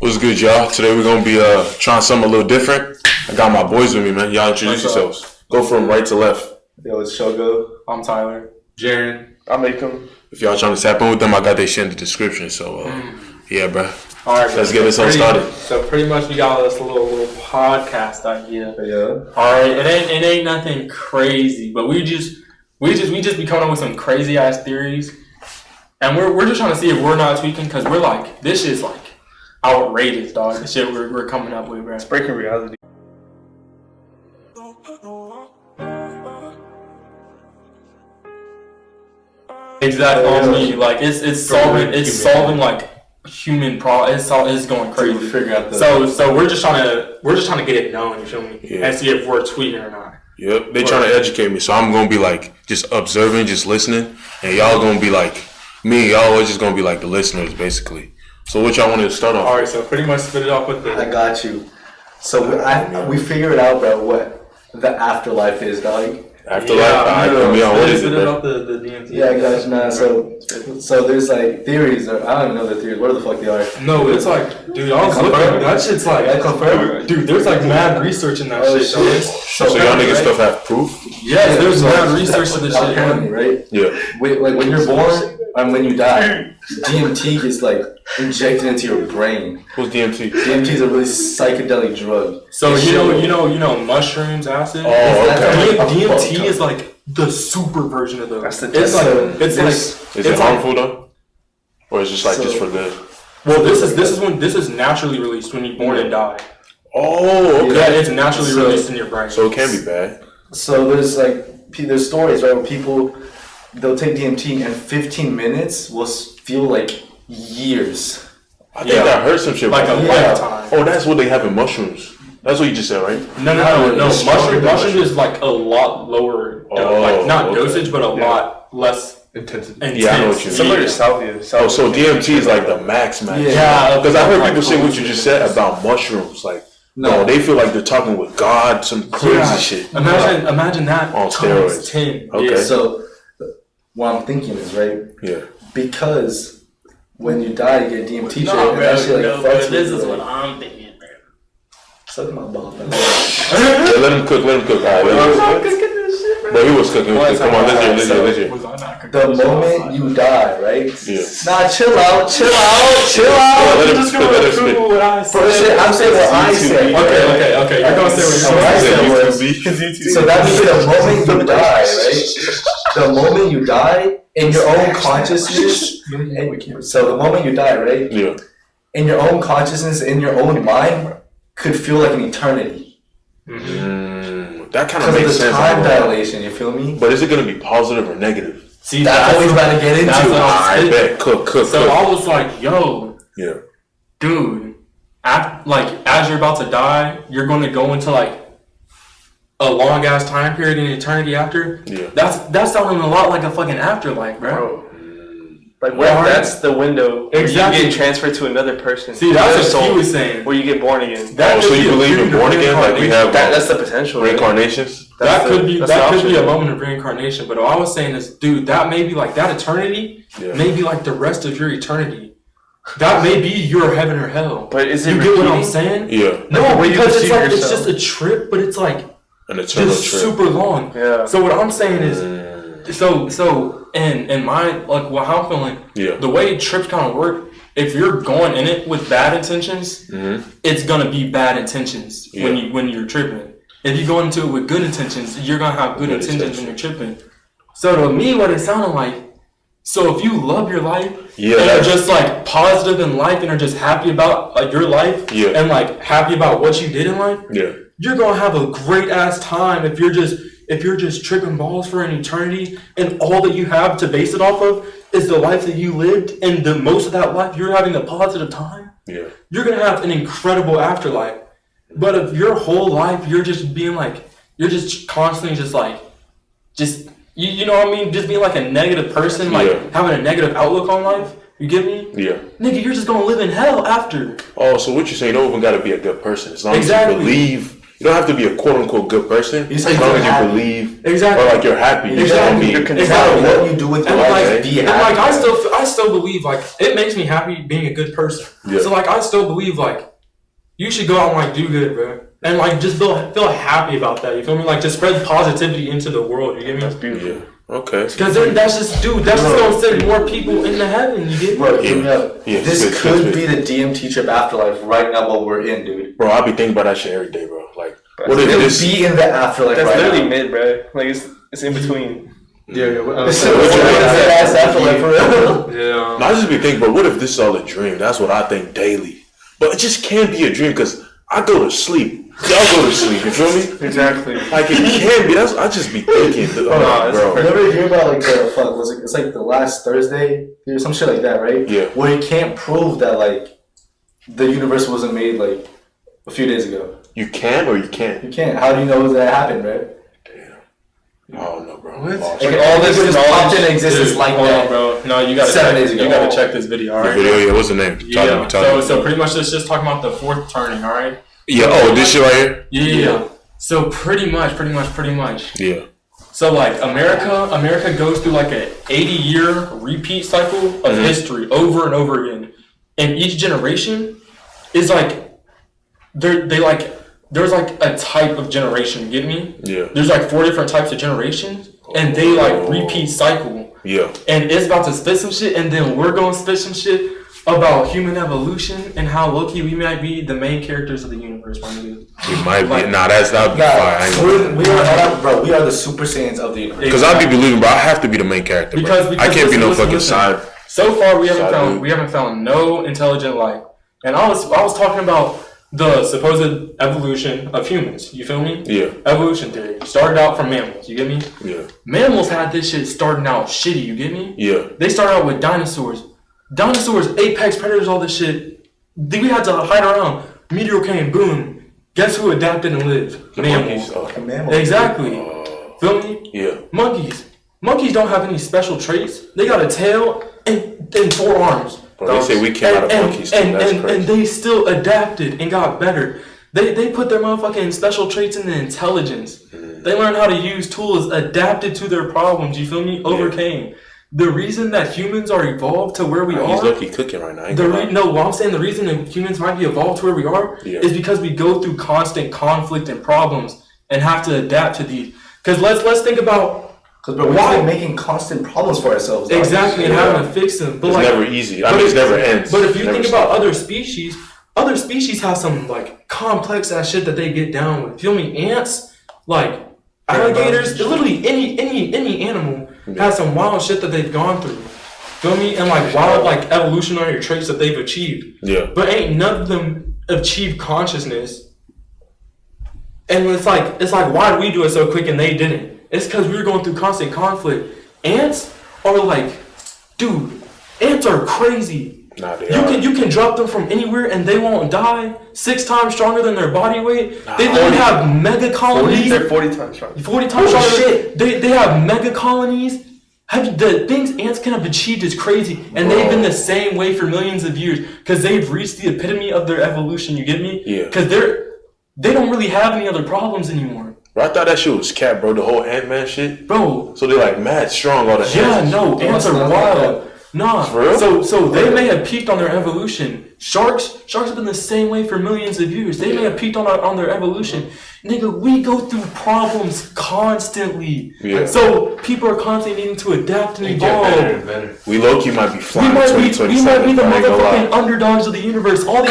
What's good, y'all? Today we're gonna be trying something a little different. I got my boys with me, man. Y'all introduce yourselves. Go from right to left. Yo, it's Shogo. I'm Tyler. Jaren. I'm Malcolm. If y'all trying to tap in with them, I got their shit in the description. So yeah, bro. All right, let's get this all started. So pretty much we got this little podcast idea. Yeah. All right, it ain't nothing crazy, but we just be coming up with some crazy ass theories, and we're just trying to see if we're not tweaking, because we're like, this shit's like outrageous, dog. The shit we're coming up with, bro. It's breaking reality. Exactly. On me, like it's solving like human problem. It's going crazy. To figure out so we're just trying to get it known. You feel me? Yeah. And see if we're tweeting or not. Yep. They trying to educate me, so I'm gonna be like just observing, just listening, and y'all gonna be like me. Y'all are just gonna be like the listeners, basically. So what y'all want to start off? All right. So pretty much spit it off with the. I got you. So we figured out, bro, what the afterlife is, dog. Afterlife. What is it about the DMT? Yeah, guys. Nah. So there's like theories. I don't even know the theories. What the fuck they are? No, it's like, dude, I was looking. That shit's like, dude. There's like mad research in that shit. So y'all niggas stuff have proof? Yes, there's mad research to this shit. Apparently, right? Yeah. Wait, like when you're born and when you die, DMT is like injected into your brain. What's DMT? DMT is a really psychedelic drug. So you know mushrooms, acid. Oh, okay. DMT is like the super version of those. That's the Is it harmful though, or is it just like just for good? Well, this is naturally released when you're born and die. Oh, okay. Yeah, it's naturally released in your brain. So it can be bad. So there's stories, right, where people, they'll take DMT and 15 minutes will feel like years. I think I heard some shit like a lifetime. Oh, that's what they have in mushrooms. That's what you just said, right? No. Mushroom is like a lot lower, dosage, but a lot less intensity. Yeah, I know what you mean. Similar to salvia. Oh, so DMT is like the max. Yeah, because I heard people say what you just said about mushrooms. Like, no, they feel like they're talking with God, some crazy shit. Imagine that on steroids. 10. Okay. Yeah. So what I'm thinking is, right? Yeah. Because when you die, you get DMT shit, No, and that shit like fucks with this you, is like, what I'm thinking, bro. suck my ball, man. Yeah, let him cook. All right, but he was cooking. Come on, let's hear. The moment you die, right? Yeah. Nah, chill out. Let him spit. I'm saying what I say. Okay. You're gonna say what I said. So that means the moment you die, right? The moment you die, in your own consciousness. So the moment you die, right? Yeah. In your own consciousness, in your own mind, could feel like an eternity. That kind of makes sense. Because of the time dilation, you feel me? But is it going to be positive or negative? See, that's what we're about to get into. I bet. Cook. So I was like, yo. Yeah. Dude, as you're about to die, you're going to go into like a long ass time period in eternity after. Yeah. That's sounding a lot like a fucking afterlife, bro. Like, what if that's the window where exactly. you get transferred to another person? See, that's what he was saying. Where you get born again. So you believe in born again? Like we have that's the potential. Reincarnations? That could be a moment of reincarnation. But all I was saying is, dude, that may be like that eternity, may be like the rest of your eternity. That may be your heaven or hell. But is it get what I'm saying? Yeah. No, because it's like it's just a trip, but it's like an eternal just trip. super long. Yeah. So what I'm saying is, in my how I'm feeling, the way trips kind of work, if you're going in it with bad intentions, it's gonna be bad intentions when you're tripping. If you go into it with good intentions, you're gonna have good intentions when you're tripping. So to me, what it sounded like. So if you love your life and are just like positive in life and are just happy about your life and like happy about what you did in life, you're gonna have a great ass time if you're just tripping balls for an eternity and all that you have to base it off of is the life that you lived, and the most of that life you're having a positive time. Yeah. You're gonna have an incredible afterlife. But if your whole life you're just being like you're just constantly you know what I mean? Just being like a negative person, like having a negative outlook on life. You get me? Yeah. Nigga, you're just gonna live in hell after. Oh, so what you're saying? You don't even gotta be a good person. As long as you believe You don't have to be a quote unquote good person as long as you believe exactly, or like you're happy. Exactly. Exactly. What you do with your life, be happy. And like I still believe like it makes me happy being a good person. Yeah. So like I still believe like you should go out and like do good, bro. And like just feel happy about that. You feel me? Like just spread positivity into the world. You get me? That's beautiful. Yeah. Okay. Because that's just gonna send more people into heaven. You get me? Bro, this could be the DMT trip afterlife right now. What we're in, dude. Bro, I be thinking about that shit every day, bro. Like, what if this be in the afterlife? That's right literally now? mid, bro. Like it's in between. Yeah. What's that afterlife for real? Yeah. No, I just be thinking, bro. What if this is all a dream? That's what I think daily. But it just can't be a dream because I go to sleep. Y'all go to sleep, you feel me? Exactly. Like it can't be. I just be thinking, bro. You ever hear about like it's like the last Thursday or some shit like that, right? Yeah. Where you can't prove that like the universe wasn't made like a few days ago. You can or you can't? You can't. How do you know that happened, right? Damn. I don't know, bro. What? Like all this just popped into existence like that, bro. No, you gotta 7 days ago. You gotta check this video. All right. The video, yeah. What's the name? Yeah. So pretty much it's just talking about the fourth turning. All right. Yeah. Oh, this shit right here. Yeah. So pretty much. Yeah. So like America goes through like a 80-year repeat cycle of history over and over again, and each generation is like there's like a type of generation. You get me? Yeah. There's like 4 different types of generations, and they like repeat cycle. Yeah. And it's about to spit some shit, and then we're gonna spit some shit about human evolution and how low-key we might be the main characters of the universe, my nigga. We might be. Nah, that would be fire. We are the Super Saiyans of the universe. Because I be believing, bro. I have to be the main character, because I can't be no fucking side. So far, we haven't found no intelligent life. And I was talking about the supposed evolution of humans. You feel me? Yeah. Evolution theory started out from mammals. You get me? Yeah. Mammals had this shit starting out shitty. You get me? Yeah. They started out with dinosaurs. Dinosaurs, apex predators, all this shit. We had to hide around. Meteor came, boom. Guess who adapted and lived? Mammals. Mammals. Exactly. Feel me? Yeah. Monkeys. Monkeys don't have any special traits. They got a tail and 4 arms. Bro, they say we came out of monkeys too. That's crazy. And they still adapted and got better. They put their motherfucking special traits in the intelligence. They learned how to use tools adapted to their problems. You feel me? Overcame. The reason that humans are evolved to where we are... He's lucky cooking right now. I'm saying the reason that humans might be evolved to where we are is because we go through constant conflict and problems and have to adapt to these. Because let's think about... Because we're making constant problems for ourselves. Exactly, and having to fix them. But it's never easy. I mean, it never ends. But if you think about other species have some like complex ass shit that they get down with. Feel me? Ants, like alligators, literally any animal has some wild shit that they've gone through. Feel me? And like wild like evolutionary traits that they've achieved. Yeah. But ain't none of them achieved consciousness. And it's like why do we do it so quick and they didn't? It's because we were going through constant conflict. Ants are like, dude, ants are crazy. Nah, you can drop them from anywhere and they won't die. 6 times stronger than their body weight. They literally have mega colonies. They're 40 times stronger. 40 times stronger. Shit. They have mega colonies. The things ants can have achieved is crazy. And they've been the same way for millions of years. Because they've reached the epitome of their evolution, you get me? Yeah. Because they don't really have any other problems anymore. Bro, I thought that shit was cat, bro. The whole Ant-Man shit. Bro. So they're like mad strong, all the ants. Yeah, no, ants are wild. Nah, for real? So they may have peaked on their evolution. Sharks have been the same way for millions of years. They may have peaked on their evolution. Nigga, we go through problems constantly. Yeah. So people are constantly needing to adapt and evolve. Get better and better. We low-key might be flying. We might be the motherfucking underdogs of the universe. All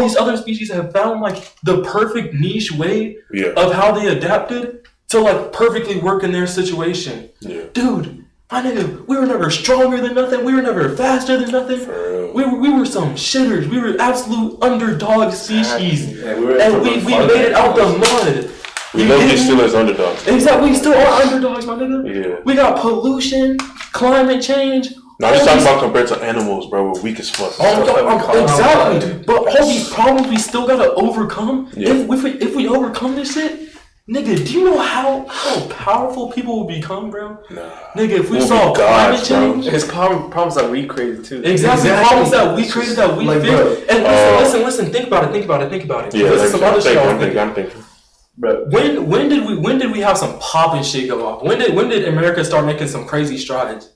these other species have found like the perfect niche way of how they adapted to like perfectly work in their situation. Yeah. Dude, my nigga, we were never stronger than nothing. We were never faster than nothing. We were some shitters. We were absolute underdog species. Yeah, and we made it out the mud. We know we still as underdogs. Exactly, we still are underdogs, my nigga. Yeah. We got pollution, climate change. No, I'm just talking about compared to animals, bro. We're weak as fuck. Exactly, dude. But all these problems we still gotta overcome. Yeah. If we overcome this shit, Nigga, do you know how powerful people will become, bro? Nah. Nigga, if we solve climate change... His problems that we created, too. Exactly. Problems that we created, that we fixed. And listen, think about it. Yeah, this is some other shit I'm thinking. Bro, when did we have some popping shit go off? When did America start making some crazy strides?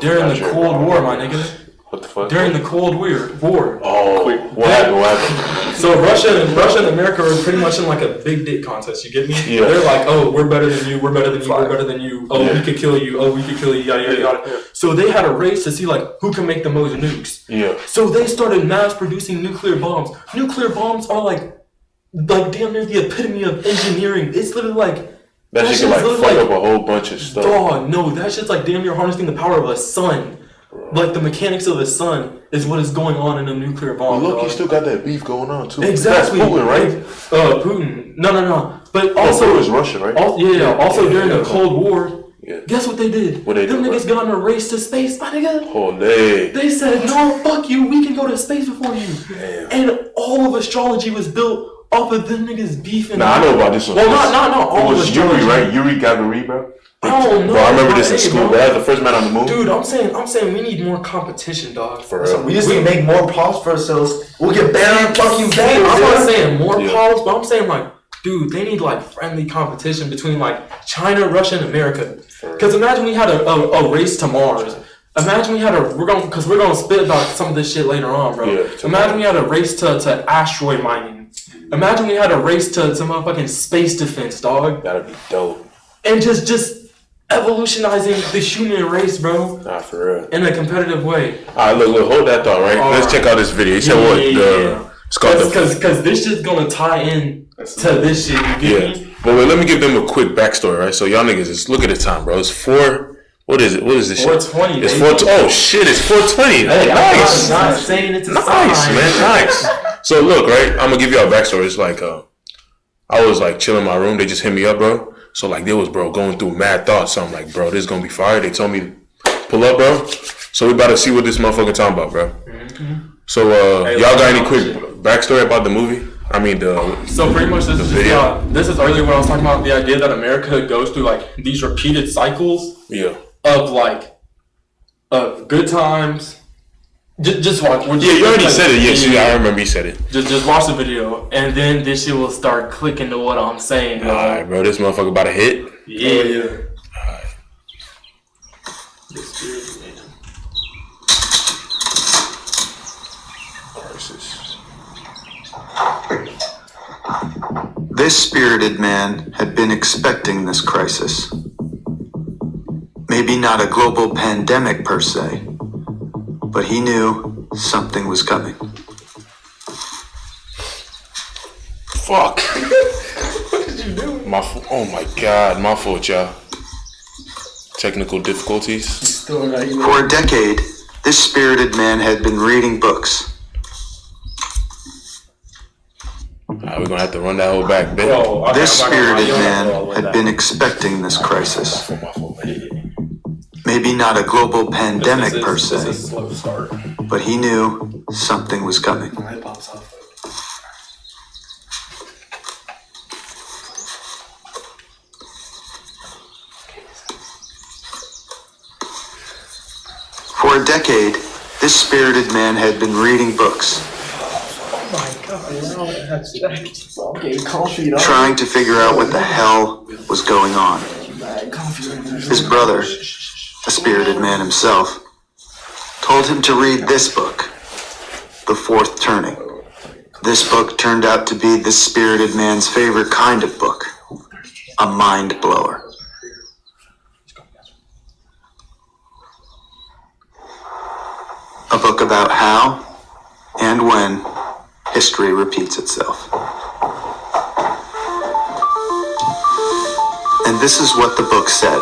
During the Cold War, my nigga. What the fuck? During the Cold War. Oh, what happened? So Russia and America are pretty much in like a big dick contest. You get me? Yeah. They're like, oh, we're better than you. We're better than you. We're better than you. Oh, we could kill you. Oh, we could kill you. Yada yada yada. So they had a race to see like who can make the most nukes. Yeah. So they started mass producing nuclear bombs. Nuclear bombs are like damn near the epitome of engineering. It's literally like. That shit can like fuck up a whole bunch of stuff. Dog, no, that shit's like damn near harnessing the power of a sun. Like the mechanics of the sun is what is going on in a nuclear bomb. Well, look, you still got that beef going on too. Exactly. That's Putin, right? Putin. No. But also, it was Russia, right? Also during the Cold War, yeah. Guess what they did? What they Them did, niggas got in a race to space, my nigga. Holy. They said, no, fuck you. We can go to space before you. Damn. And all of astrology was built off of them niggas beefing. Nah, I know about this one. Well, not all of astrology. Yuri, right? Yuri Gagarin, bro. Oh no! Bro, I remember this in school. That was the first man on the moon. Dude, I'm saying we need more competition, dog. For real. We just need to make more problems for ourselves. We'll get better and fucking better. I'm not saying more problems, but I'm saying like, dude, they need like friendly competition between like China, Russia, and America. Because imagine we had a race to Mars. Imagine we had we're gonna spit about some of this shit later on, bro. Yeah, imagine we had a race to asteroid mining. Imagine we had a race to motherfucking space defense, dog. That'd be dope. And just evolutionizing the human race, bro. Nah, for real. In a competitive way. Alright, look, hold that thought, right? Let's check out this video. You said what? It's called because this shit's gonna tie in to this shit, you get me? But wait, let me give them a quick backstory, right? So y'all niggas just look at the time, bro. It's 4. What is it? What is this shit? 4:20. It's 4. Oh shit! It's 4:20. Hey, nice. I'm not saying it's a nice, sign. man. Nice. So look, right? I'm gonna give y'all a backstory. It's like I was like chilling in my room. They just hit me up, bro. So like they was going through mad thoughts. So I'm like, bro, this is gonna be fire. They told me pull up, bro. So we about to see what this motherfucker talking about, bro. Mm-hmm. So y'all got any quick backstory about the movie? I mean So pretty much this is earlier when I was talking about the idea that America goes through like these repeated cycles. Yeah. Of good times. Just watch. You already said it. Yes, I remember you said it. Just watch the video, and then this shit will start clicking to what I'm saying. All right, bro. This motherfucker about to hit. Yeah. All right. This spirited man had been expecting this crisis. Maybe not a global pandemic per se, but he knew something was coming. Fuck. What did you do? Oh my god, my fault, y'all. Technical difficulties. For a decade, this spirited man had been reading books. Alright, we're gonna have to run that whole back bit. This spirited man had been expecting this crisis. Maybe not a global pandemic per se, but he knew something was coming. For a decade, this spirited man had been reading books. Trying to figure out what the hell was going on. His brother, a spirited man himself, told him to read this book, The Fourth Turning. This book turned out to be this spirited man's favorite kind of book, a mind blower. A book about how and when history repeats itself. And this is what the book said.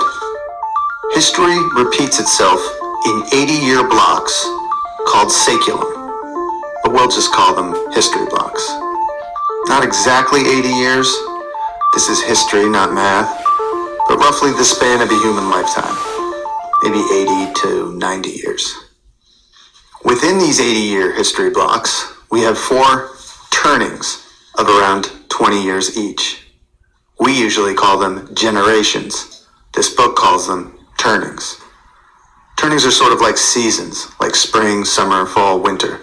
History repeats itself in 80-year blocks called saeculum, but we'll just call them history blocks. Not exactly 80 years. This is history, not math, but roughly the span of a human lifetime, maybe 80 to 90 years. Within these 80-year history blocks, we have 4 turnings of around 20 years each. We usually call them generations. This book calls them turnings. Turnings are sort of like seasons, like spring, summer, fall, winter.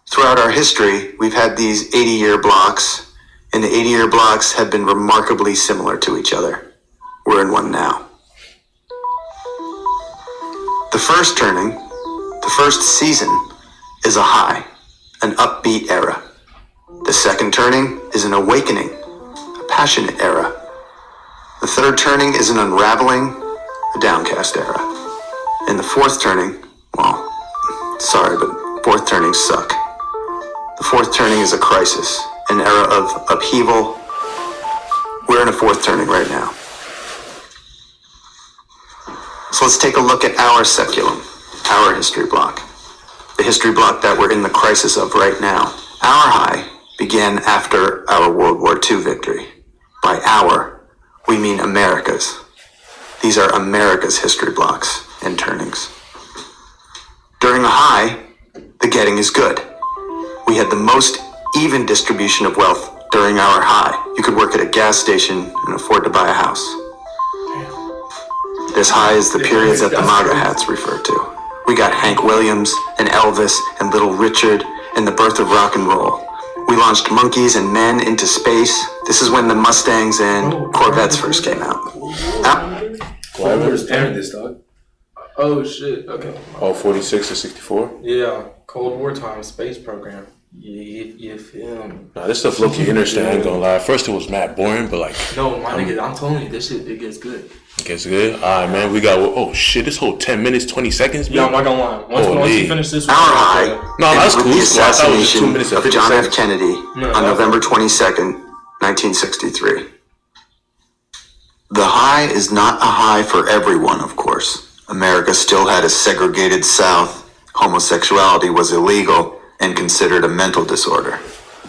Throughout our history, we've had these 80-year blocks, and the 80-year blocks have been remarkably similar to each other. We're in one now. The first turning, the first season, is a high, an upbeat era. The second turning is an awakening, a passionate era. The third turning is an unraveling, a downcast era. And the fourth turning, well, sorry, but fourth turnings suck. The fourth turning is a crisis, an era of upheaval. We're in a fourth turning right now. So let's take a look at our seculum, our history block. The history block that we're in the crisis of right now. Our high began after our World War II victory. By our, we mean America's. These are America's history blocks and turnings. During the high, the getting is good. We had the most even distribution of wealth during our high. You could work at a gas station and afford to buy a house. This high is the period that the MAGA hats refer to. We got Hank Williams and Elvis and Little Richard and the birth of rock and roll. We launched monkeys and men into space. This is when the Mustangs and Corvettes first came out. Why was pairing this, dog? Oh shit, okay. Oh, 46 to 64? Yeah, Cold War time space program. You feel me? Nah, this stuff low-key interesting, I ain't gonna lie. At first it was mad boring, but like... No, my nigga, I'm telling you, this shit, it gets good. It gets good? Alright, man, we got... Oh, shit, this whole 10 minutes, 20 seconds, man? Yeah, I'm not gonna lie. Once you finish this... Our high no, that's cool. with the I thought it was just 2 assassination minutes of and 50 John F. seconds. Kennedy on November 22nd, 1963. The high is not a high for everyone, of course. America still had a segregated South. Homosexuality was illegal and considered a mental disorder.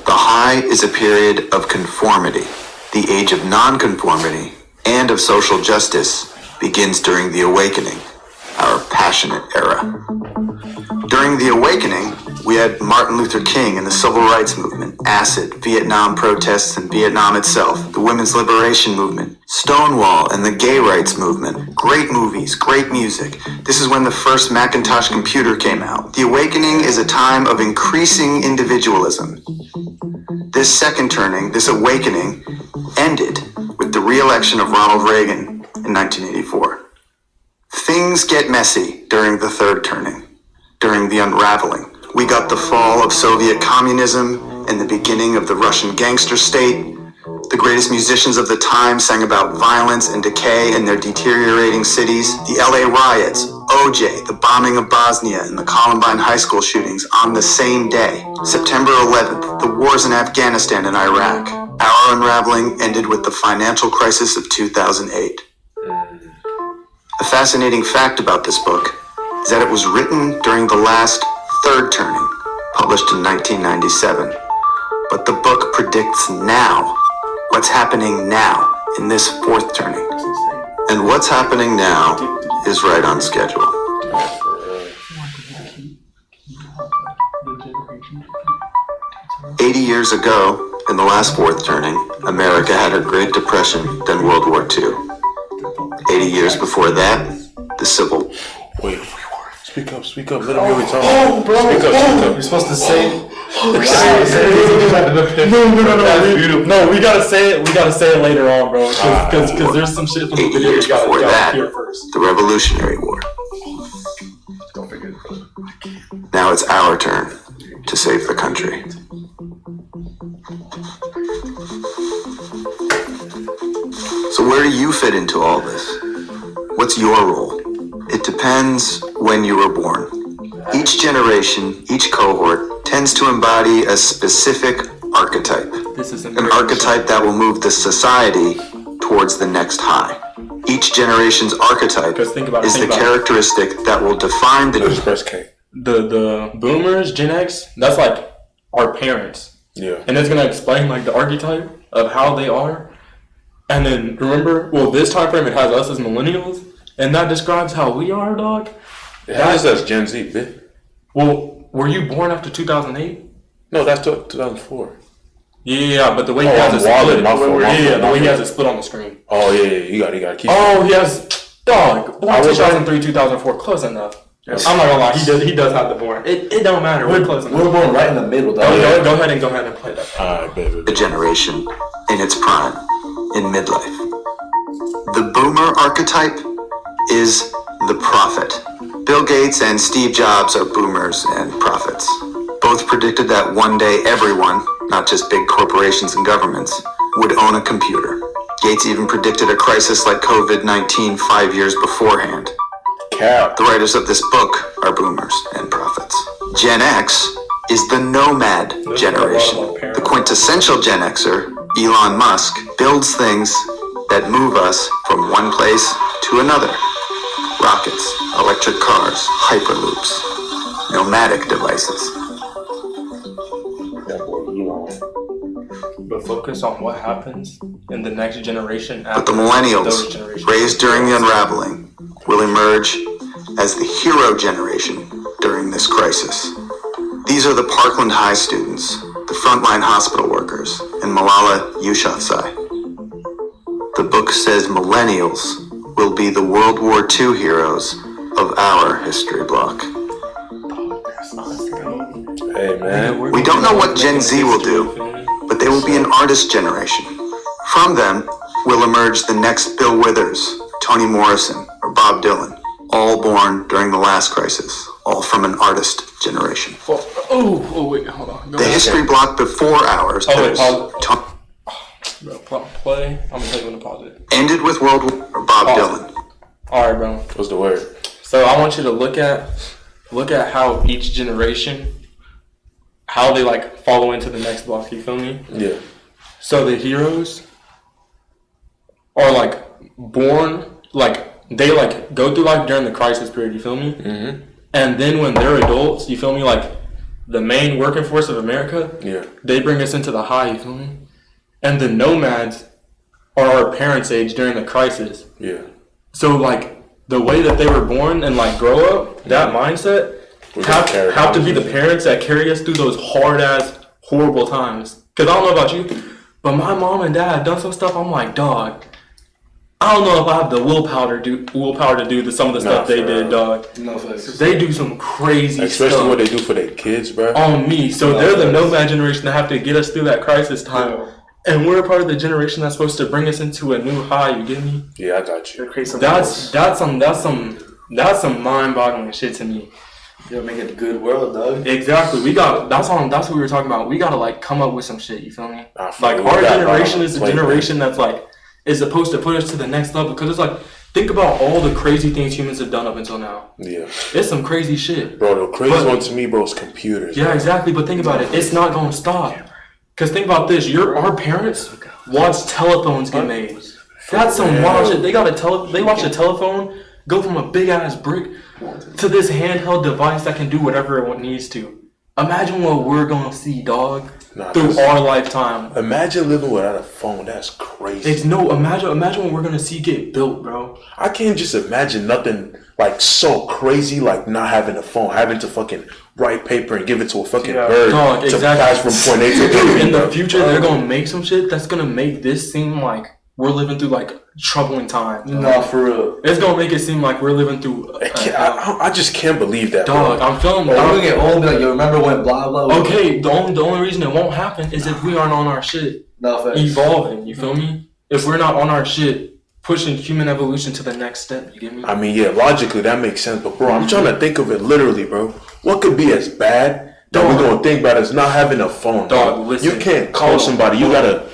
The high is a period of conformity. The age of nonconformity and of social justice begins during the awakening, our passionate era. During the awakening, we had Martin Luther King and the Civil Rights Movement, acid, Vietnam protests and Vietnam itself, the women's liberation movement, Stonewall and the gay rights movement, great movies, great music. This is when the first Macintosh computer came out. The awakening is a time of increasing individualism. This second turning, this awakening, ended with the re-election of Ronald Reagan in 1984. Things get messy during the third turning, during the unraveling. We got the fall of Soviet communism and the beginning of the Russian gangster state. The greatest musicians of the time sang about violence and decay in their deteriorating cities. The LA riots, OJ, the bombing of Bosnia, and the Columbine high school shootings on the same day. September 11th, the wars in Afghanistan and Iraq. Our unraveling ended with the financial crisis of 2008. A fascinating fact about this book is that it was written during the last third turning, published in 1997. But the book predicts now, what's happening now in this fourth turning. And what's happening now is right on schedule. "80 years ago, in the last fourth turning, America had her Great Depression, then World War II. 80 years before that, the Civil..." Wait, speak up, let him hear what you're talking about. Bro, speak up. You're supposed to say... No, we gotta say it later on, bro. Because there's some shit from the 80 video years you gotta before that, hear first. the Revolutionary War. Don't forget. Now it's our turn to save the country. So where do you fit into all this? What's your role? It depends when you were born. Each generation, each cohort, tends to embody a specific archetype. An archetype that will move the society towards the next high. Each generation's archetype is the characteristic that will define the boomers, Gen X, that's like our parents. Yeah. And it's gonna explain like the archetype of how they are. And then remember, this time frame it has us as millennials, and that describes how we are, dog. It has us Gen Z, bitch. Well, were you born after 2008? No, that's 2004. Yeah, but the way he has it split. The way he has it split on the screen. Oh yeah, you gotta keep. Oh, he has dog. Born 2003, 2004, close enough. Yes. I'm not gonna lie, he does have the born. It don't matter. We're close enough. We're born right in the middle. Though. Go ahead and play that. Alright, baby. The generation in its prime, in midlife. The boomer archetype is the prophet. Bill Gates and Steve Jobs are boomers and prophets. Both predicted that one day everyone, not just big corporations and governments, would own a computer. Gates even predicted a crisis like COVID-19 5 years beforehand. Cap. The writers of this book are boomers and prophets. Gen X is the nomad generation. The quintessential Gen Xer, Elon Musk, builds things that move us from one place to another. Rockets, electric cars, hyperloops, nomadic devices. But focus on what happens in the next generation. But the millennials, raised during the unraveling, will emerge as the hero generation during this crisis. These are the Parkland High students, the frontline hospital workers, and Malala Yousafzai. The book says millennials will be the World War II heroes of our history block. Hey man. We don't know what Gen Z will do, but they will be an artist generation. From them will emerge the next Bill Withers, Toni Morrison, or Bob Dylan, all born during the last crisis, all from an artist generation. Oh wait, hold on. The history block before ours. Play. I'm gonna tell you when to pause it. Ended with World War or Bob Dylan. Alright, bro. What's the word? So I want you to look at how each generation, how they like follow into the next block, you feel me? Yeah. So the heroes are like born, like they like go through life during the crisis period, you feel me? Mm-hmm. And then when they're adults, you feel me? Like the main working force of America, yeah, they bring us into the high, you feel me? And the nomads are our parents' age during the crisis. Yeah. So like the way that they were born and like grow up, that mindset have to be the parents that carry us through those hard ass horrible times. Cause I don't know about you, but my mom and dad done some stuff. I'm like, dog, I don't know if I have the willpower to do some of the stuff they did, dog. No thanks. They do some crazy stuff. Especially what they do for their kids, bro. On me. So they're the nomad generation that have to get us through that crisis time. Yeah. And we're a part of the generation that's supposed to bring us into a new high, you get me? Yeah, I got you. That's some mind-boggling shit to me. You'll make it a good world, dog. Exactly. That's what we were talking about. We gotta like come up with some shit, you feel me? Like our generation is the generation that's like is supposed to put us to the next level, because it's like, think about all the crazy things humans have done up until now. Yeah. It's some crazy shit. Bro, the crazy one to me, bro, is computers. Yeah, bro. Exactly. But think about it. It's not gonna stop. Because think about this. Our parents watch telephones get made. That's some wild shit. They watch a telephone go from a big ass brick to this handheld device that can do whatever it needs to. Imagine what we're gonna see, dog, through our lifetime. Imagine living without a phone. That's crazy. Imagine what we're gonna see get built, bro. I can't just imagine nothing like so crazy, like not having a phone, having to fucking write paper and give it to a fucking bird to pass from point A to B. In the future, they're gonna make some shit that's gonna make this seem like we're living through like troubling times. No, for real. It's gonna make it seem like we're living through. I just can't believe that, dog. bro. I'm feeling. We're gonna get old and be like, yo, remember when blah blah. Okay, the only reason it won't happen is if we aren't on our shit. No, evolving. You feel me? If we're not on our shit, pushing human evolution to the next step. You get me? I mean, yeah, logically that makes sense, but bro, I'm trying to think of it literally, bro. What could be as bad that we're gonna think about as not having a phone, dog? Listen, you can't call somebody. You gotta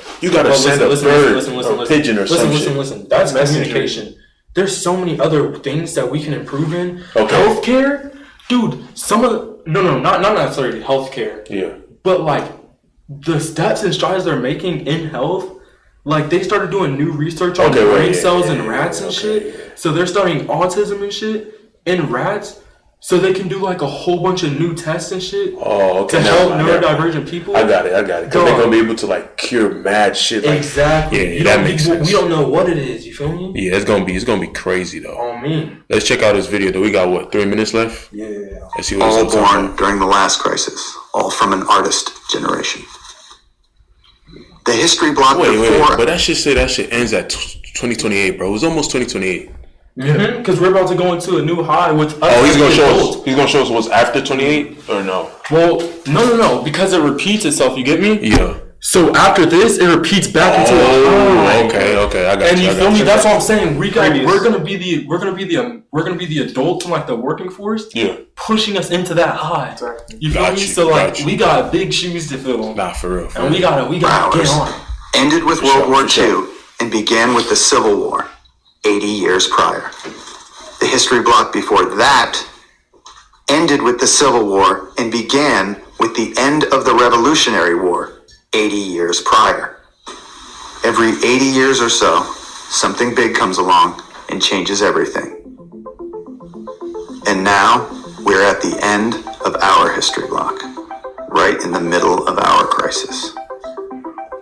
send a bird or pigeon or something. Listen. That's communication. There's so many other things that we can improve in. Okay. Healthcare, dude. Some of the not necessarily healthcare. Yeah. But like the steps and strides they're making in health. Like, they started doing new research on brain cells in rats and shit. Yeah. So they're starting autism and shit in rats. So they can do, like, a whole bunch of new tests and shit. Oh, okay. To help neurodivergent people. I got it. Because they're going to be able to, like, cure mad shit. Like, exactly. Yeah, that makes sense. We don't know what it is. You feel me? Yeah, it's gonna be crazy, though. Oh, man. Let's check out this video, though. We got, 3 minutes left? Yeah. Let's see what all born during the last crisis. All from an artist generation. The history block Wait, before... but that shit ends at 2028, bro. It was almost 2028. Yeah, because we're about to go into a new high with. He's gonna show us. He's gonna show us what's after 28 or no? Well, no, because it repeats itself. You get me? Yeah. So after this, it repeats back into a high. Okay, I got you. And you feel me? That's what I'm saying. We're gonna be the adults in like the working force. Yeah. Pushing us into that high. You feel me? So like we got big shoes to fill. Nah, for real. And we gotta get on. Ended with World War II and began with the Civil War, 80 years prior. The history block before that ended with the Civil War and began with the end of the Revolutionary War, 80 years prior. Every 80 years or so, something big comes along and changes everything. And now, we're at the end of our history block, right in the middle of our crisis.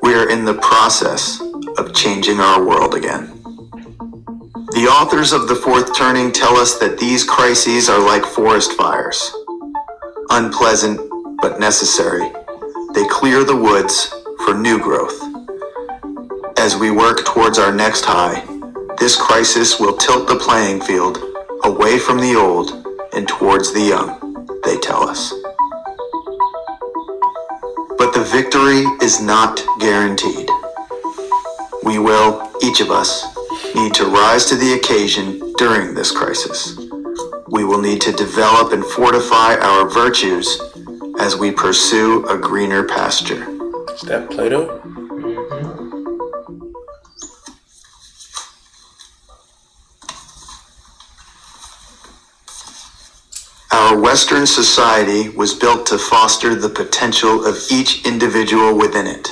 We are in the process of changing our world again. The authors of The Fourth Turning tell us that these crises are like forest fires. Unpleasant, but necessary. They clear the woods for new growth. As we work towards our next high, this crisis will tilt the playing field away from the old and towards the young, they tell us. But the victory is not guaranteed. We will, each of us, need to rise to the occasion during this crisis. We will need to develop and fortify our virtues as we pursue a greener pasture. Is that Plato? Our Western society was built to foster the potential of each individual within it.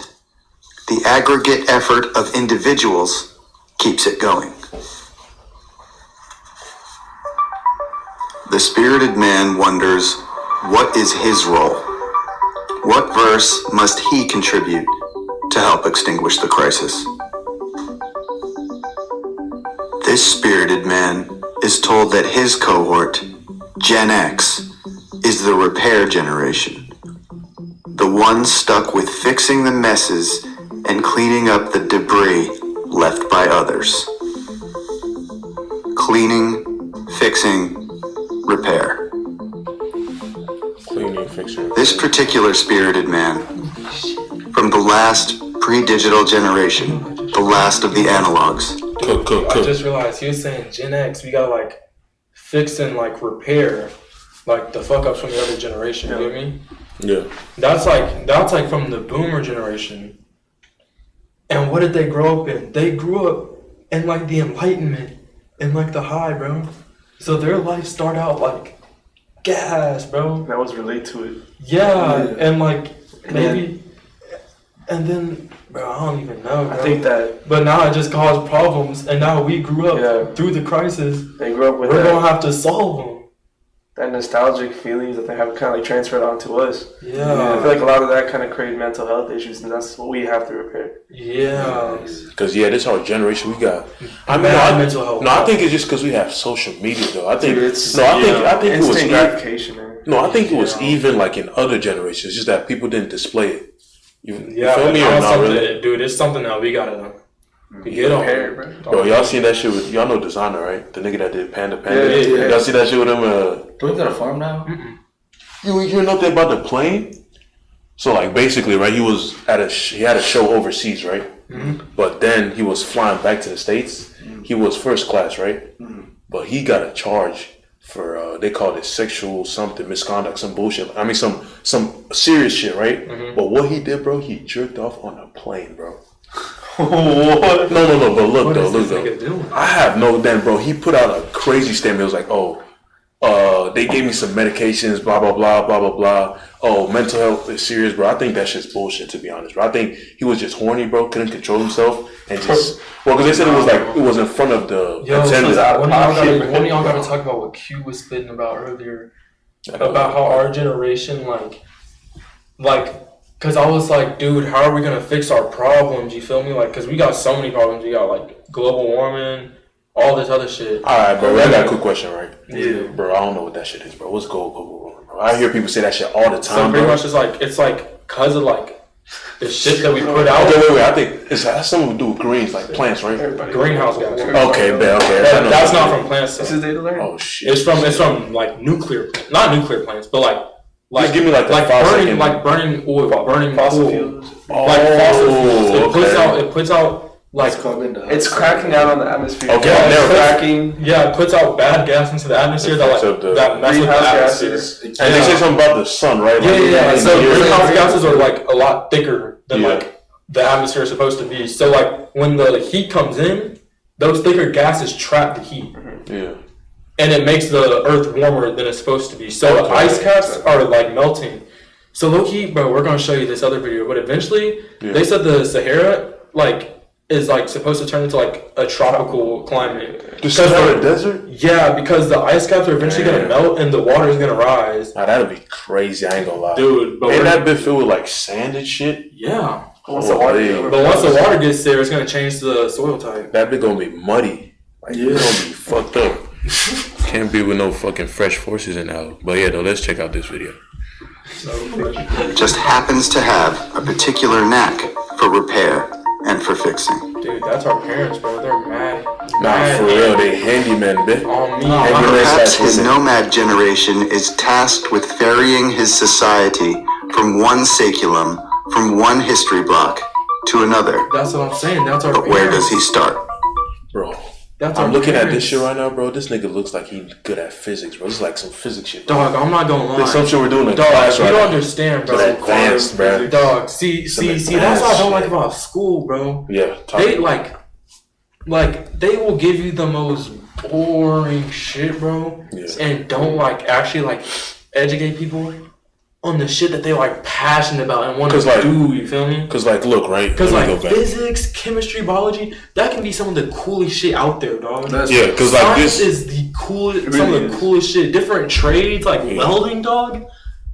The aggregate effort of individuals keeps it going. The spirited man wonders, what is his role? What verse must he contribute to help extinguish the crisis? This spirited man is told that his cohort, Gen X, is the repair generation. The one stuck with fixing the messes and cleaning up the debris left by others. Cleaning, fixing, repair. Cleaning, fixing. This particular spirited man, from the last pre-digital generation, the last of the analogs. Cook. I just realized he was saying Gen X, we gotta like fix and like repair like the fuck ups from the other generation, you get me? Yeah. That's like from the boomer generation. And what did they grow up in? They grew up in like the Enlightenment and like the high, bro. So their life started out like gas, bro. That was relate to it. Yeah, and like maybe, and then, bro, I don't even know, bro. I think that. But now it just caused problems, and now we grew up through the crisis. They grew up with We're gonna have to solve them. That nostalgic feelings that they have kind of like transferred onto us. Yeah. I feel like a lot of that kind of created mental health issues, and that's what we have to repair. Yeah. Because this our generation we got. I mean, mental health. No, I think it's just because we have social media though. I think Dude, I think it was instant gratification, man. No, I think it was even like in other generations, just that people didn't display it. You feel me or not really? Dude, it's something that we gotta get on. Bro, y'all seen that shit with y'all know Designer, right? The nigga that did Panda. Yeah. Y'all see that shit with him? Do we got a farm now? You hear nothing about the plane? So like basically, right? He had a show overseas, right? Mm-hmm. But then he was flying back to the States. Mm-hmm. He was first class, right? Mm-hmm. But he got a charge for they called it sexual something misconduct, some bullshit. I mean some serious shit, right? Mm-hmm. But what he did, bro, he jerked off on a plane, bro. What? No, but look though. I have no then, bro. He put out a crazy statement. It was like, they gave me some medications, blah blah blah blah blah blah. Oh, mental health is serious, bro. I think that shit's bullshit, to be honest, bro. I think he was just horny, bro. Couldn't control himself and just because they said it was in front of the attendant. One of y'all got to talk about what Q was spitting about earlier about how our generation like. Cause I was like, dude, how are we gonna fix our problems? You feel me? Like, cause we got so many problems. We got like global warming, all this other shit. All right, bro. I got a quick question, right? Yeah, bro. I don't know what that shit is, bro. What's global warming, bro? I hear people say that shit all the time. So pretty much, it's like cause of like the shit that we put out. Okay, wait. I think it has something to do with greens, like plants, right? Greenhouse gas. Okay, okay. That's not from plants. This is data learn. Oh shit. It's from like nuclear, not nuclear plants, but like just give me like burning oil, burning fossil fuel. fuels. Like fossil fuels. It puts out like it's cracking out on the atmosphere. Okay, it's cracking. Yeah, it puts out bad gas into the atmosphere that mess with the atmosphere. Gases. And they say something about the sun, right? Yeah. So greenhouse gases are like a lot thicker than like the atmosphere is supposed to be. So like when the heat comes in, those thicker gases trap the heat. Yeah. And it makes the earth warmer than it's supposed to be. So ice caps are like melting. So low-key, bro, we're gonna show you this other video, but eventually they said the Sahara is like supposed to turn into like a tropical climate. The Sahara desert? Yeah, because the ice caps are eventually gonna melt and the water is gonna rise. Nah, that'd be crazy, I ain't gonna lie. Dude, but ain't that bit filled with like sand and shit? Yeah. Once the water gets there, it's gonna change the soil type. That bit gonna be muddy. Like it's gonna be fucked up. Can't be with no fucking fresh forces in now. But yeah, though, let's check out this video. Just happens to have a particular knack for repair and for fixing. Dude, that's our parents, bro. They're mad. Nah, for real, they handyman, bitch. On me. Perhaps his nomad generation is tasked with ferrying his society from one saculum, from one history block, to another. That's what I'm saying. That's our But where does he start? Bro, that's I'm looking at this shit right now, bro. This nigga looks like he's good at physics, bro. This is like some physics shit. Bro. Dog, I'm not gonna lie. There's some shit we're doing in dog, class right you now. don't understand, bro. It's advanced, bro. Dog, see, that's what I don't like about school, bro. Yeah, they like they will give you the most boring shit, bro, and don't like actually like educate people on the shit that they like passionate about and want to do. You feel me? Because like, look, right? Because like physics, chemistry, biology, that can be some of the coolest shit out there, dog. Yeah, because like this is the coolest, some of the coolest shit. Different trades like welding, dog.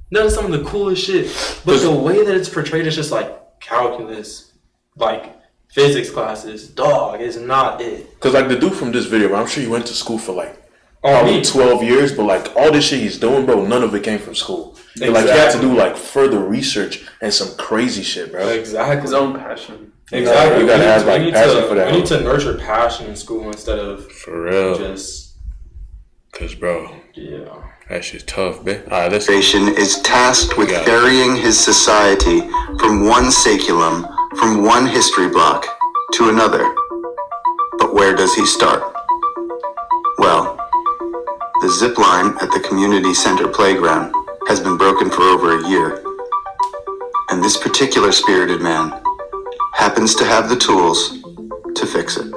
That's some of the coolest shit. But the way that it's portrayed is just like calculus, like physics classes, dog, is not it. Because like the dude from this video, I'm sure he went to school for like probably 12 years, but like all this shit he's doing, bro, none of it came from school. Exactly. Like he had to do like further research and some crazy shit, bro. Exactly. His own passion. Exactly. You gotta have like passion for that. We need to nurture passion in school instead of for real. Just cause bro. Yeah. That shit's tough, man. Alright, let's is tasked with ferrying his society from one saculum, from one history block, to another. But where does he start? Well, the zip line at the community center playground has been broken for over a year. And this particular spirited man happens to have the tools to fix it.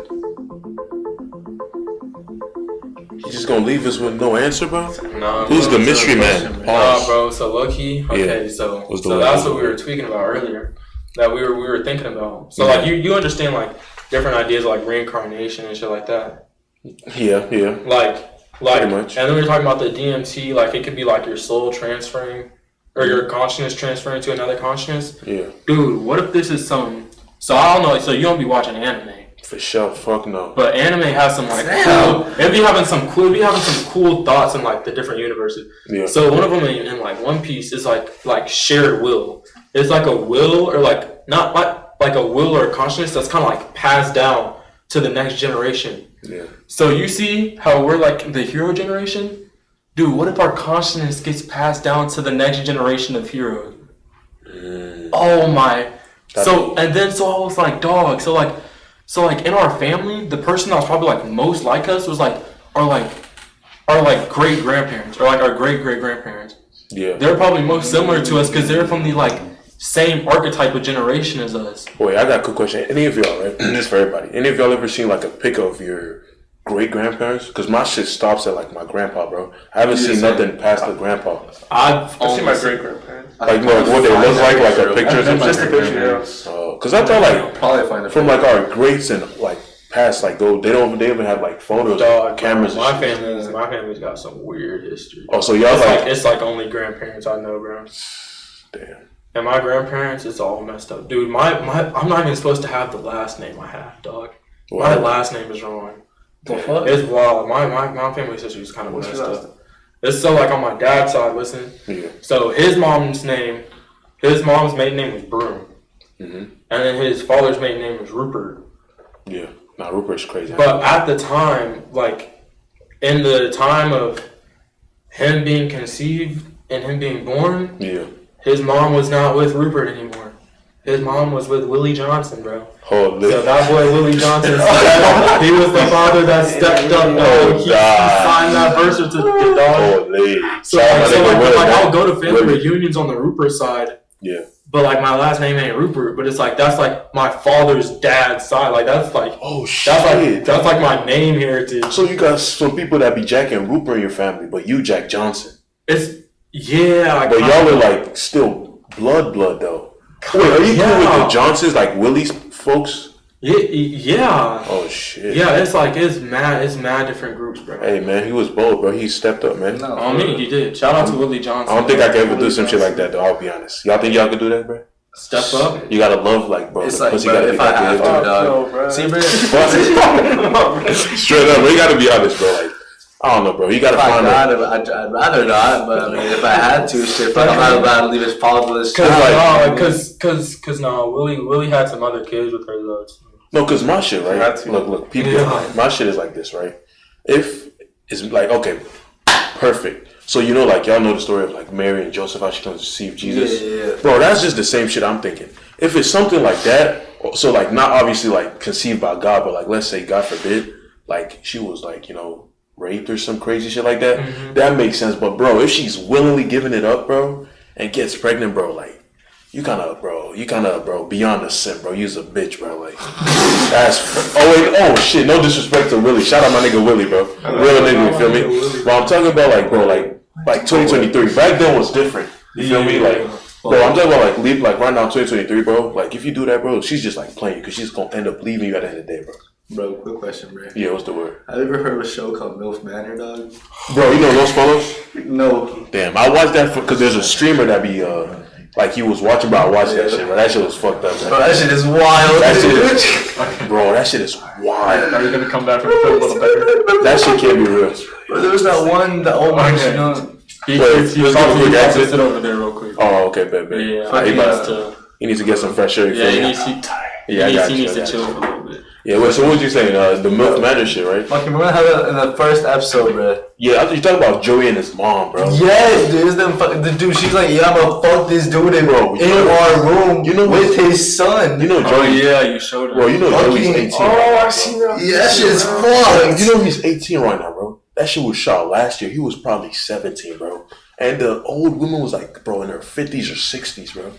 You just gonna leave us with no answer, bro? Nah, who's the mystery man? Nah, bro. So low-key, okay. So that's what we were tweaking about earlier. That we were thinking about. So like you understand like different ideas like reincarnation and shit like that. Yeah. Like pretty much. And then we were talking about the DMT. Like it could be like your soul transferring or your consciousness transferring to another consciousness. Yeah. Dude, what if this is some? So I don't know. So you don't be watching anime. For sure, fuck no. But anime has some like cool. It'd be having some cool thoughts in like the different universes. Yeah. So one of them in like One Piece is like shared will. It's like a will or like not like a will or a consciousness that's kind of like passed down to the next generation. Yeah. So you see how we're like the hero generation? Dude, what if our consciousness gets passed down to the next generation of heroes? Oh my. So I was like, dog, so like in our family, the person that was probably like most like us was like our great grandparents or like our great grandparents. Yeah. They're probably most similar to us because they're from the like same archetype of generation as us. Boy, I got a quick question. Any of y'all, right? This for everybody. Any of y'all ever seen like a pic of your great grandparents? Because my shit stops at like my grandpa, bro. I haven't seen nothing past the grandpa. I've seen my great grandparents. Like what they look like a picture or something. Just a picture, yeah. Because I thought like probably find from like our greats and like past like they even have like photos, cameras. My family's got some weird history. Oh, so y'all it's like only grandparents I know, bro. Damn. And my grandparents, it's all messed up, dude. I'm not even supposed to have the last name I have, dog. What? My last name is wrong. It's wild. My family history is kind of messed up. It's so like on my dad's side. Listen. Yeah. So his mom's maiden name was Broom. and then his father's maiden name was Rupert. Yeah, nah, Rupert's crazy. But at the time, like in the time of him being conceived and him being born, his mom was not with Rupert anymore. His mom was with Willie Johnson, bro. Holy. So that boy Willie Johnson, he was the father that stepped up. He signed that birth certificate, dog. Holy. So I would go to family reunions on the Rupert side. Yeah. But like my last name ain't Rupert, but it's like that's like my father's dad's side. Like that's like that's like my name heritage. So you got some people that be Jack and Rupert in your family, but you Jack Johnson. But y'all are like still blood though. Wait, are you cool with the Johnsons, like Willie's folks? Yeah. Oh shit. Yeah, it's mad different groups, bro. Hey man, he was bold, bro. He stepped up, man. No, I mean he did. Shout out to Willie Johnson. I don't think I could ever do some shit like that though, I'll be honest. Y'all think y'all could do that, bro? Step up. You gotta love, like, bro. It's like, bro, if I have to, dog. Bro. See, bro. Straight up, bro. You gotta be honest, bro. Like, I don't know, bro. You gotta find I'd rather not, but I mean, if I had to, shit, but I'm not about to leave it fatherless. Cause Willie had some other kids with her though. No, cause my shit, right? Look, people. My shit is like this, right? If it's like, okay, perfect. So you know, like y'all know the story of like Mary and Joseph, how she comes to receive Jesus. Yeah. Bro, that's just the same shit I'm thinking. If it's something like that, so like not obviously like conceived by God, but like let's say God forbid, like she was like, you know, raped or some crazy shit like that, that makes sense. But bro, if she's willingly giving it up, bro, and gets pregnant, bro, like you kind of beyond the sin, bro. You's a bitch, bro. Like that's oh shit, no disrespect to Willie. Shout out my nigga Willie, bro. Real nigga, you feel me? But I'm talking about like, bro, like 2023. Back then was different. You feel me? Like, bro, I'm talking about like right now 2023, bro. Like if you do that, bro, she's just like playing you because she's gonna end up leaving you at the end of the day, bro. Bro, quick question, bro. Yeah, what's the word? Have you ever heard of a show called MILF Manor, dog? Bro, you know Lospollos? No. Damn, I watched that because there's a streamer that be like he was watching, bro. I watched that shit, bro. That shit was fucked up, man. Bro, that shit is wild. That shit is wild. Are you gonna come back from a little better? That shit can't be real. Bro, there was that one, the old man, you know. Let's give a quick access. Sit over there real quick. Oh, okay, bet. Yeah, he needs to get some fresh air. He needs to chill for a little bit. Yeah, wait, so what was you saying? The MILF Manor shit, right? Fucking remember how in the first episode, bro? Yeah, I thought you talking about Joey and his mom, bro. Yes, dude, it's them the dude, she's like, yeah, I'm gonna fuck this dude in our room with his son. You know Joey. Yeah, you showed her. Bro, you know Joey's 18. Oh, I seen that. Yeah, that shit is fucked. You know he's 18 right now, bro. That shit was shot last year. He was probably 17, bro. And the old woman was like, bro, in her 50s or 60s, bro.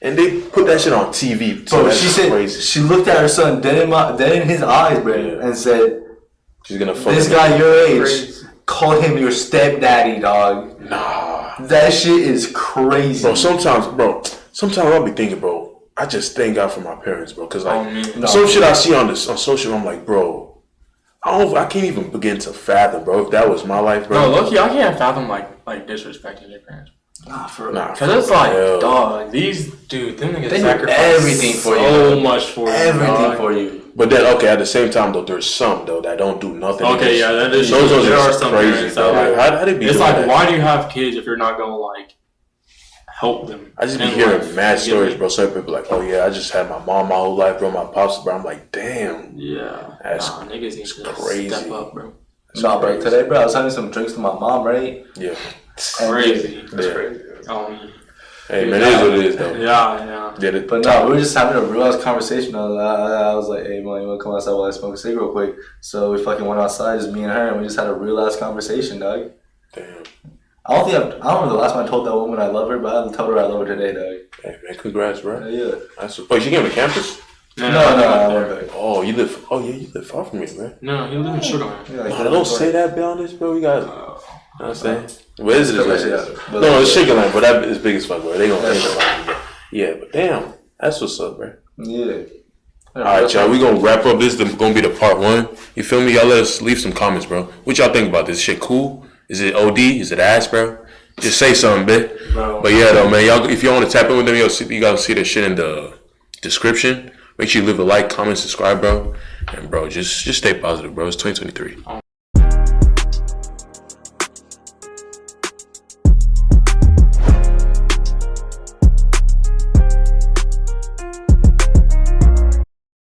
And they put that shit on TV. Bro, she said crazy. She looked at her son dead in his eyes, bro, and said, "She's gonna fuck this guy your age. Call him your stepdaddy, dog." Nah, that shit is crazy, bro. Sometimes I'll be thinking, bro, I just thank God for my parents, bro, because like some shit I see on social, I'm like, bro, I can't even begin to fathom, bro. If that was my life, bro. No, look, I can't fathom like disrespecting your parents. Nah, for real. Because it's like, dog, them niggas sacrifice everything for you. So much for you. Everything for you. But then, okay, at the same time, though, there's some, though, that don't do nothing. Okay, yeah, that is those there are are some crazy, parents though. that Like, how they be it's doing like, that? why do you have kids if you're not going to, like, help them? I just be hearing mad stories, bro. Some people like, oh, yeah, I just had my mom my whole life, bro, my pops, bro. I'm like, damn. Yeah. That's niggas need to crazy. step up, bro. Nah, bro, today, bro, I was having some drinks with my mom, right? Yeah. Crazy. That's crazy. Hey, man, it is what it is, though. Yeah. Did it? But no, we were just having a real ass conversation. I was like, hey, man, you want to come outside while I smoke a cigarette real quick? So we fucking went outside, just me and her, and we just had a real ass conversation, dog. Damn. I don't know the last time I told that woman I love her, but I told her I love her today, dog. Hey, man, congrats, bro. Yeah. Wait, she came to campus? No, I went back. Oh, you live far from me, bro. No, he live in Sugar Land. Yeah, like, Don't say that beyond this, bro. You guys. You know what I'm saying? Where is it? No, it's Sugar Land, but that is big as fuck, bro. They gonna think about it. Yeah, but damn, that's what's up, bro. Yeah. Alright, y'all, we gonna wrap up. This is gonna be the part 1. You feel me? Y'all let us leave some comments, bro. What y'all think about this shit? Cool? Is it OD? Is it ass, bro? Just say something, bitch. But yeah, though, man, y'all, if you want to tap in with them, you gotta see the shit in the description. Make sure you leave a like, comment, subscribe, bro. And bro, just stay positive, bro. It's 2023.